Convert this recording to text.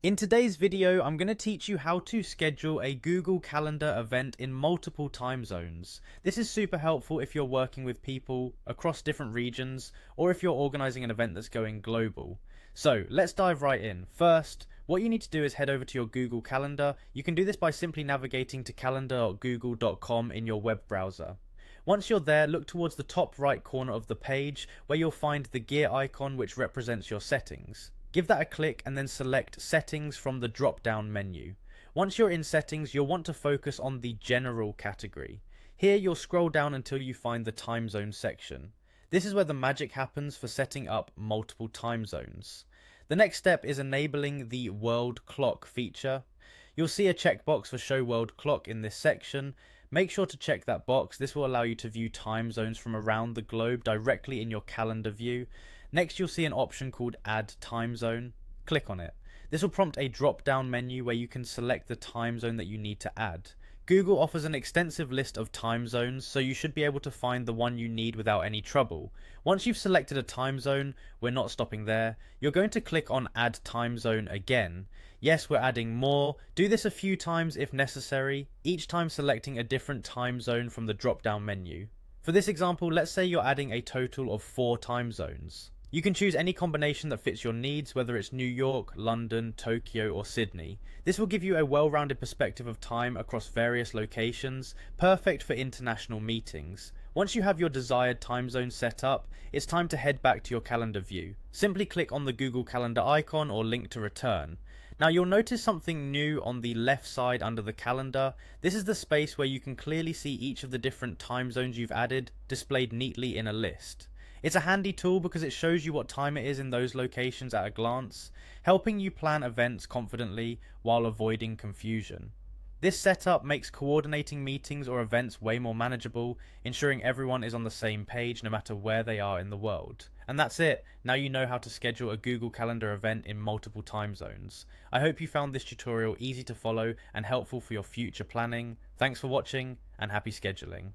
In today's video, I'm going to teach you how to schedule a Google Calendar event in multiple time zones. This is super helpful if you're working with people across different regions or if you're organizing an event that's going global. So let's dive right in. First, what you need to do is head over to your Google Calendar. You can do this by simply navigating to calendar.google.com in your web browser. Once you're there, look towards the top right corner of the page where you'll find the gear icon which represents your settings. Give that a click and then select Settings from the drop down menu. Once you're in Settings, you'll want to focus on the General category. Here you'll scroll down until you find the Time Zone section. This is where the magic happens for setting up multiple time zones. The next step is enabling the World Clock feature. You'll see a checkbox for Show World Clock in this section. Make sure to check that box. This will allow you to view time zones from around the globe directly in your calendar view. Next, you'll see an option called Add Time Zone. Click on it. This will prompt a drop-down menu where you can select the time zone that you need to add. Google offers an extensive list of time zones, so you should be able to find the one you need without any trouble. Once you've selected a time zone, we're not stopping there. You're going to click on Add Time Zone again. Yes, we're adding more. Do this a few times if necessary, each time selecting a different time zone from the drop-down menu. For this example, let's say you're adding a total of 4 time zones. You can choose any combination that fits your needs, whether it's New York, London, Tokyo or Sydney. This will give you a well-rounded perspective of time across various locations, perfect for international meetings. Once you have your desired time zone set up, it's time to head back to your calendar view. Simply click on the Google Calendar icon or link to return. Now you'll notice something new on the left side under the calendar. This is the space where you can clearly see each of the different time zones you've added displayed neatly in a list. It's a handy tool because it shows you what time it is in those locations at a glance, helping you plan events confidently while avoiding confusion. This setup makes coordinating meetings or events way more manageable, ensuring everyone is on the same page no matter where they are in the world. And that's it. Now you know how to schedule a Google Calendar event in multiple time zones. I hope you found this tutorial easy to follow and helpful for your future planning. Thanks for watching and happy scheduling.